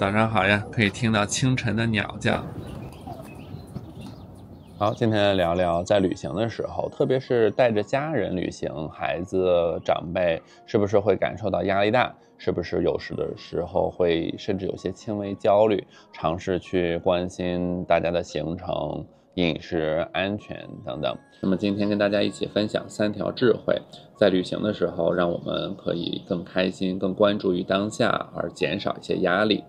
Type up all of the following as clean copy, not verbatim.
早上好呀，可以听到清晨的鸟叫。好，今天来聊聊在旅行的时候，特别是带着家人旅行，孩子、长辈是不是会感受到压力大？是不是有时候会甚至有些轻微焦虑？尝试去关心大家的行程、饮食、安全等等。那么今天跟大家一起分享3条智慧，在旅行的时候，让我们可以更开心、更关注于当下，而减少一些压力。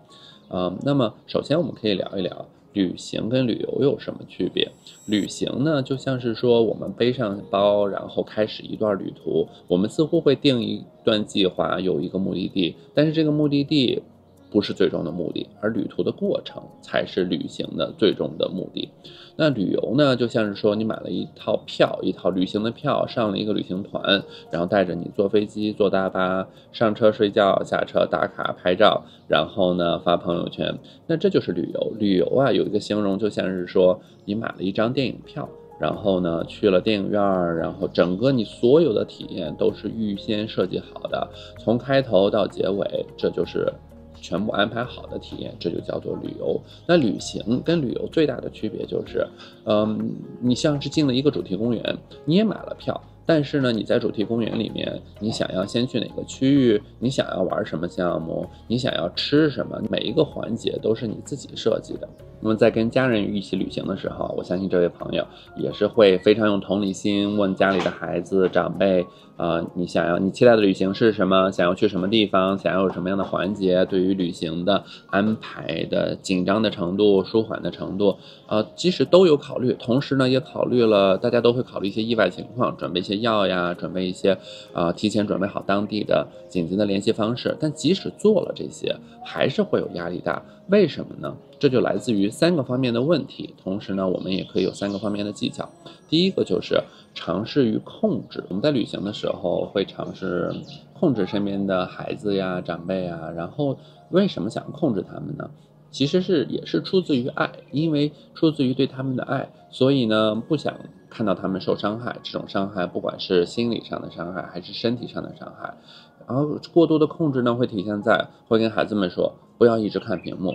那么首先我们可以聊一聊旅行跟旅游有什么区别。旅行呢，就像是说我们背上包，然后开始一段旅途。我们似乎会定一段计划，有一个目的地，但是这个目的地不是最终的目的，而旅途的过程才是旅行的最终的目的。那旅游呢，就像是说你买了一套票，一套旅行的票，上了一个旅行团，然后带着你坐飞机、坐大巴，上车睡觉，下车打卡拍照，然后呢发朋友圈。那这就是旅游。旅游啊，有一个形容就像是说你买了一张电影票，然后呢去了电影院，然后整个你所有的体验都是预先设计好的，从开头到结尾，这就是全部安排好的体验，这就叫做旅游。那旅行跟旅游最大的区别就是，你像是进了一个主题公园，你也买了票，但是呢，你在主题公园里面，你想要先去哪个区域，你想要玩什么项目，你想要吃什么，每一个环节都是你自己设计的。那么在跟家人一起旅行的时候，我相信这位朋友也是会非常用同理心问家里的孩子长辈，你期待的旅行是什么？想要去什么地方？想要有什么样的环节？对于旅行的安排的紧张的程度、舒缓的程度，即使都有考虑，同时呢也考虑了，大家都会考虑一些意外情况，准备一些药呀，准备一些提前准备好当地的紧急的联系方式。但即使做了这些，还是会有压力大。为什么呢？这就来自于3个方面的问题，同时呢，我们也可以有3个方面的技巧。第一个就是尝试于控制。我们在旅行的时候会尝试控制身边的孩子呀、长辈呀，然后为什么想控制他们呢？其实也是出自于爱，因为出自于对他们的爱，所以呢，不想看到他们受伤害。这种伤害不管是心理上的伤害，还是身体上的伤害。然后过多的控制呢，会体现在会跟孩子们说，不要一直看屏幕，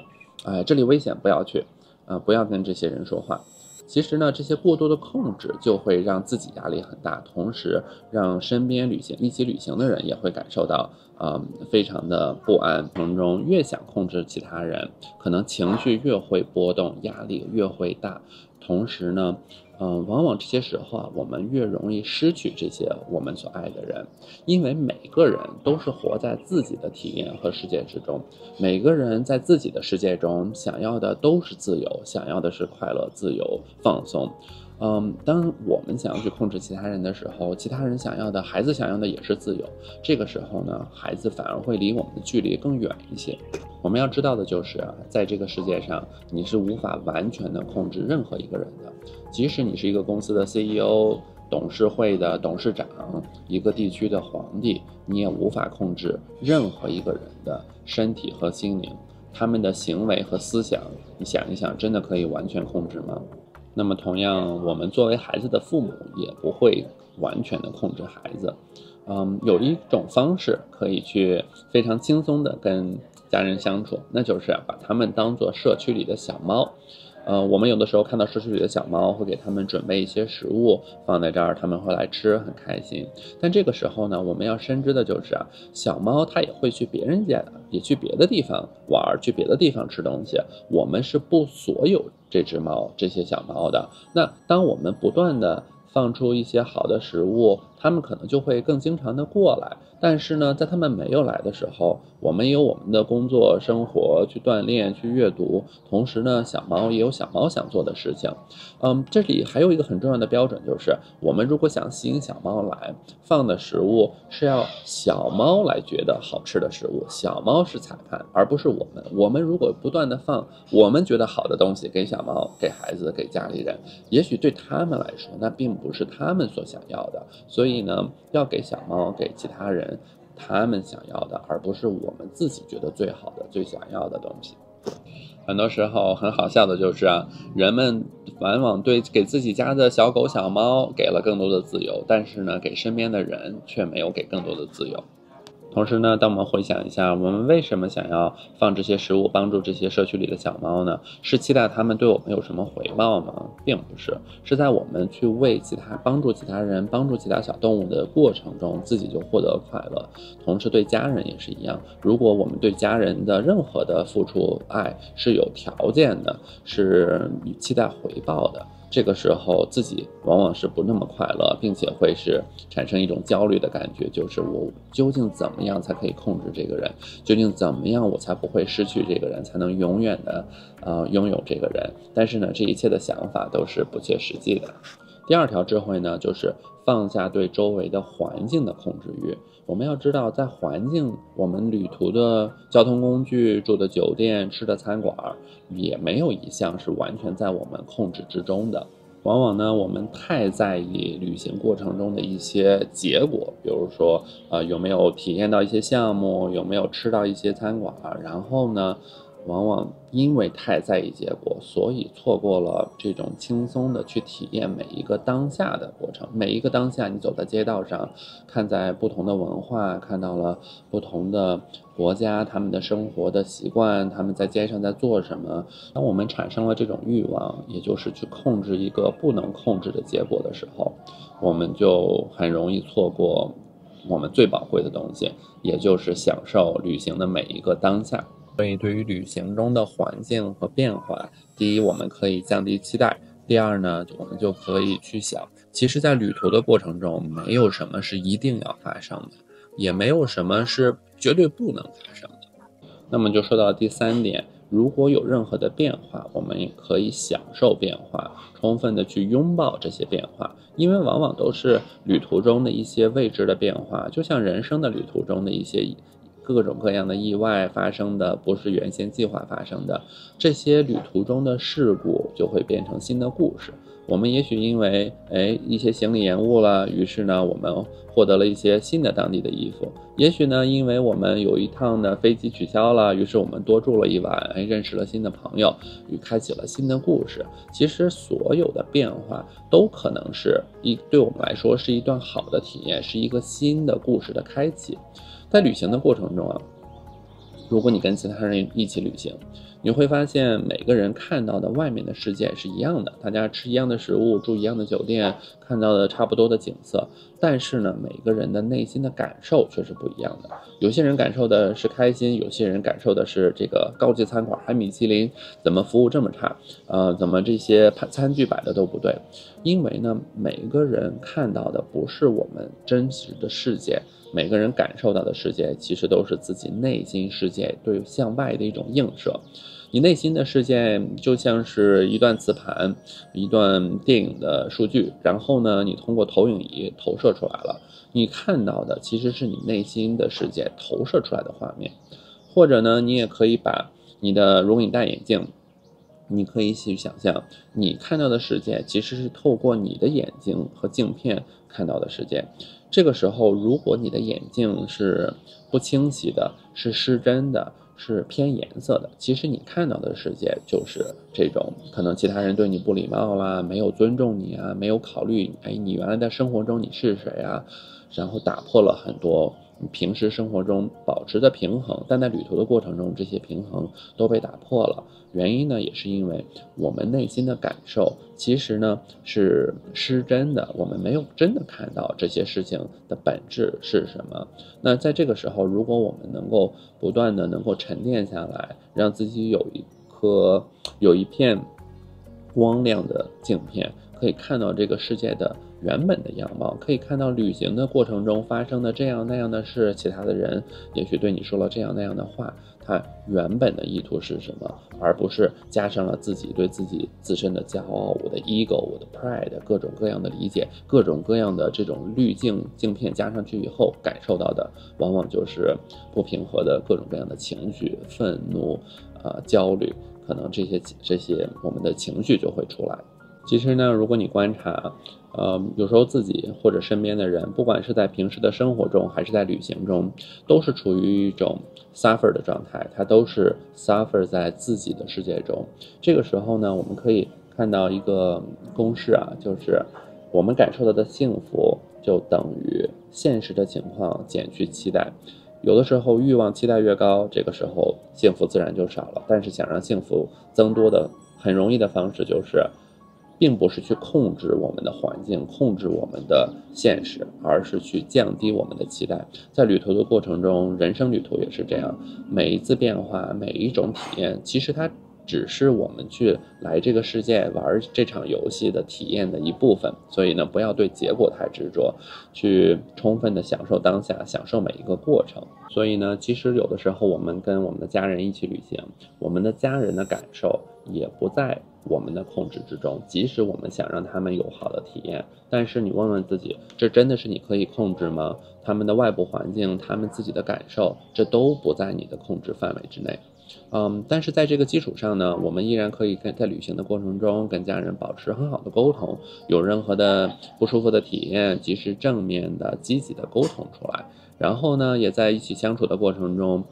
这里危险，不要去，不要跟这些人说话。其实呢，这些过多的控制就会让自己压力很大，同时让身边一起旅行的人也会感受到，非常的不安。从中越想控制其他人，可能情绪越会波动，压力越会大。同时呢，往往这些时候啊，我们越容易失去这些我们所爱的人，因为每个人都是活在自己的体验和世界之中，每个人在自己的世界中想要的都是自由，想要的是快乐、自由、放松。当我们想要去控制其他人的时候，其他人想要的，孩子想要的也是自由。这个时候呢，孩子反而会离我们的距离更远一些。我们要知道的就是在这个世界上，你是无法完全的控制任何一个人的。即使你是一个公司的 CEO、董事会的董事长、一个地区的皇帝，你也无法控制任何一个人的身体和心灵，他们的行为和思想，你想一想，真的可以完全控制吗？那么同样，我们作为孩子的父母也不会完全的控制孩子。有一种方式可以去非常轻松的跟家人相处，那就是把他们当作社区里的小猫。我们有的时候看到社区里的小猫，会给他们准备一些食物放在这儿，他们会来吃，很开心。但这个时候呢，我们要深知的就是小猫它也会去别人家，也去别的地方玩，去别的地方吃东西。我们是不所有这只猫、这些小猫的。那当我们不断的放出一些好的食物，它们可能就会更经常的过来。但是呢，在它们没有来的时候，我们有我们的工作、生活，去锻炼、去阅读，同时呢，小猫也有小猫想做的事情。这里还有一个很重要的标准，就是我们如果想吸引小猫来，放的食物是要小猫来觉得好吃的食物，小猫是裁判，而不是我们。我们如果不断的放我们觉得好的东西给小猫、给孩子、给家里人，也许对他们来说，那并不是他们所想要的。所以呢，要给小猫、给其他人他们想要的，而不是我们自己觉得最好的、最想要的东西。很多时候很好笑的就是人们往往给自己家的小狗小猫给了更多的自由，但是呢，给身边的人却没有给更多的自由。同时呢，当我们回想一下，我们为什么想要放这些食物帮助这些社区里的小猫呢？是期待它们对我们有什么回报吗？并不是，是在我们去帮助其他人、帮助其他小动物的过程中，自己就获得快乐。同时对家人也是一样，如果我们对家人的任何的付出爱是有条件的，是期待回报的，这个时候自己往往是不那么快乐，并且会是产生一种焦虑的感觉，就是我究竟怎么样才可以控制这个人，究竟怎么样我才不会失去这个人，才能永远的拥有这个人。但是呢，这一切的想法都是不切实际的。第二条智慧呢，就是放下对周围的环境的控制欲。我们要知道，在环境，我们旅途的交通工具、住的酒店、吃的餐馆，也没有一项是完全在我们控制之中的。往往呢，我们太在意旅行过程中的一些结果，比如说，有没有体验到一些项目，有没有吃到一些餐馆，然后呢，往往因为太在意结果，所以错过了这种轻松的去体验每一个当下的过程。每一个当下，你走在街道上，看在不同的文化，看到了不同的国家，他们的生活的习惯，他们在街上在做什么。当我们产生了这种欲望，也就是去控制一个不能控制的结果的时候，我们就很容易错过我们最宝贵的东西，也就是享受旅行的每一个当下。所以对于旅行中的环境和变化，第一，我们可以降低期待；第二呢，我们就可以去想，其实在旅途的过程中，没有什么是一定要发生的，也没有什么是绝对不能发生的。那么就说到第三点，如果有任何的变化，我们也可以享受变化，充分的去拥抱这些变化，因为往往都是旅途中的一些未知的变化，就像人生的旅途中的一些各种各样的意外发生的，不是原先计划发生的，这些旅途中的事故就会变成新的故事。我们也许因为一些行李延误了，于是呢我们获得了一些新的当地的衣服，也许呢因为我们有一趟的飞机取消了，于是我们多住了一晚，认识了新的朋友，开启了新的故事。其实所有的变化都可能是对我们来说是一段好的体验，是一个新的故事的开启。在旅行的过程中啊，如果你跟其他人一起旅行，你会发现每个人看到的外面的世界是一样的，大家吃一样的食物，住一样的酒店，看到的差不多的景色，但是呢，每个人的内心的感受却是不一样的。有些人感受的是开心，有些人感受的是这个高级餐馆还米其林，怎么服务这么差？怎么这些餐具摆的都不对？因为呢，每个人看到的不是我们真实的世界。每个人感受到的世界其实都是自己内心世界对向外的一种映射。你内心的世界就像是一段磁盘，一段电影的数据，然后呢，你通过投影仪投射出来了，你看到的其实是你内心的世界投射出来的画面。或者呢，你也可以把如果你戴眼镜，你可以去想象，你看到的世界其实是透过你的眼睛和镜片看到的世界。这个时候，如果你的眼镜是不清晰的，是失真的，是偏颜色的，其实你看到的世界就是这种，可能其他人对你不礼貌啦，没有尊重你啊，没有考虑你原来在生活中你是谁啊，然后打破了很多平时生活中保持的平衡，但在旅途的过程中，这些平衡都被打破了。原因呢，也是因为我们内心的感受其实呢是失真的，我们没有真的看到这些事情的本质是什么。那在这个时候，如果我们能够不断的能够沉淀下来，让自己有一片光亮的镜片，可以看到这个世界的原本的样貌，可以看到旅行的过程中发生的这样那样的事，其他的人也许对你说了这样那样的话，他原本的意图是什么，而不是加上了自己对自己自身的骄傲，我的 ego， 我的 pride， 各种各样的理解，各种各样的这种镜片加上去以后，感受到的往往就是不平和的各种各样的情绪，愤怒，焦虑，可能这些我们的情绪就会出来。其实呢，如果你观察，有时候自己或者身边的人，不管是在平时的生活中，还是在旅行中，都是处于一种 suffer 的状态，他都是 suffer 在自己的世界中。这个时候呢，我们可以看到一个公式啊，就是我们感受到的幸福就等于现实的情况减去期待。有的时候欲望期待越高，这个时候幸福自然就少了。但是想让幸福增多的很容易的方式就是并不是去控制我们的环境，控制我们的现实，而是去降低我们的期待。在旅途的过程中，人生旅途也是这样，每一次变化，每一种体验，其实它只是我们去来这个世界玩这场游戏的体验的一部分。所以呢，不要对结果太执着，去充分的享受当下，享受每一个过程。所以呢，其实有的时候我们跟我们的家人一起旅行，我们的家人的感受也不在我们的控制之中，即使我们想让他们有好的体验，但是你问问自己，这真的是你可以控制吗？他们的外部环境，他们自己的感受，这都不在你的控制范围之内。但是在这个基础上呢，我们依然可以在旅行的过程中跟家人保持很好的沟通，有任何的不舒服的体验，及时正面的积极的沟通出来。然后呢，也在一起相处的过程中，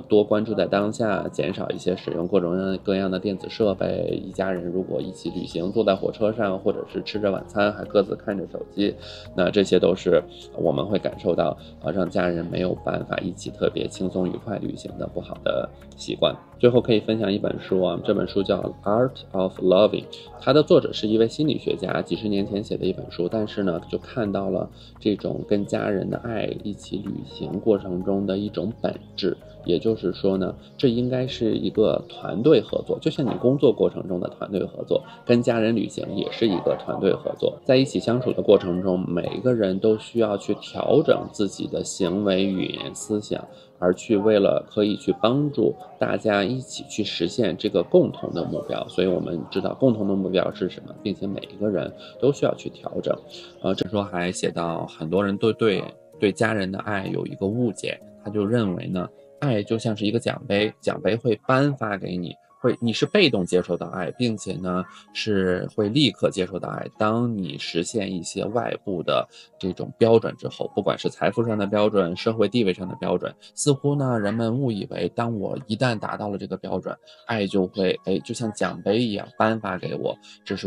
多关注在当下，减少一些使用各种各样的电子设备。一家人如果一起旅行，坐在火车上，或者是吃着晚餐，还各自看着手机，那这些都是我们会感受到让家人没有办法一起特别轻松愉快旅行的不好的习惯。最后可以分享一本书啊，这本书叫《Art of Loving》，它的作者是一位心理学家，几十年前写的一本书，但是呢，就看到了这种跟家人的爱一起旅行过程中的一种本质。也就是说呢，这应该是一个团队合作，就像你工作过程中的团队合作，跟家人旅行也是一个团队合作。在一起相处的过程中，每一个人都需要去调整自己的行为、语言、思想，而去为了可以去帮助大家一起去实现这个共同的目标。所以我们知道共同的目标是什么，并且每一个人都需要去调整。这时候还写到很多人都对家人的爱有一个误解，他就认为呢，爱就像是一个奖杯，奖杯会颁发给你，你是被动接受到爱，并且呢是会立刻接受到爱。当你实现一些外部的这种标准之后，不管是财富上的标准，社会地位上的标准，似乎呢人们误以为当我一旦达到了这个标准，爱就会就像奖杯一样颁发给我，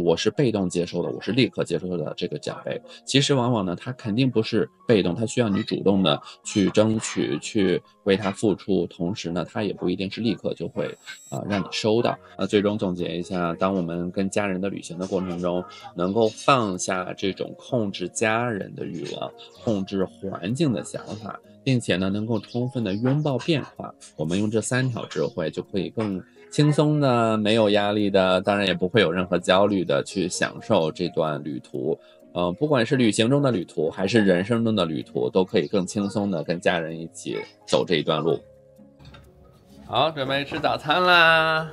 我是被动接受的，我是立刻接受的这个奖杯。其实往往呢它肯定不是被动，它需要你主动的去争取，去为它付出，同时呢它也不一定是立刻就会让你收到。最终总结一下，当我们跟家人的旅行的过程中，能够放下这种控制家人的欲望，控制环境的想法，并且呢能够充分的拥抱变化，我们用这3条智慧就可以更轻松的、没有压力的，当然也不会有任何焦虑的去享受这段旅途。不管是旅行中的旅途还是人生中的旅途，都可以更轻松的跟家人一起走这一段路。好，准备吃早餐啦。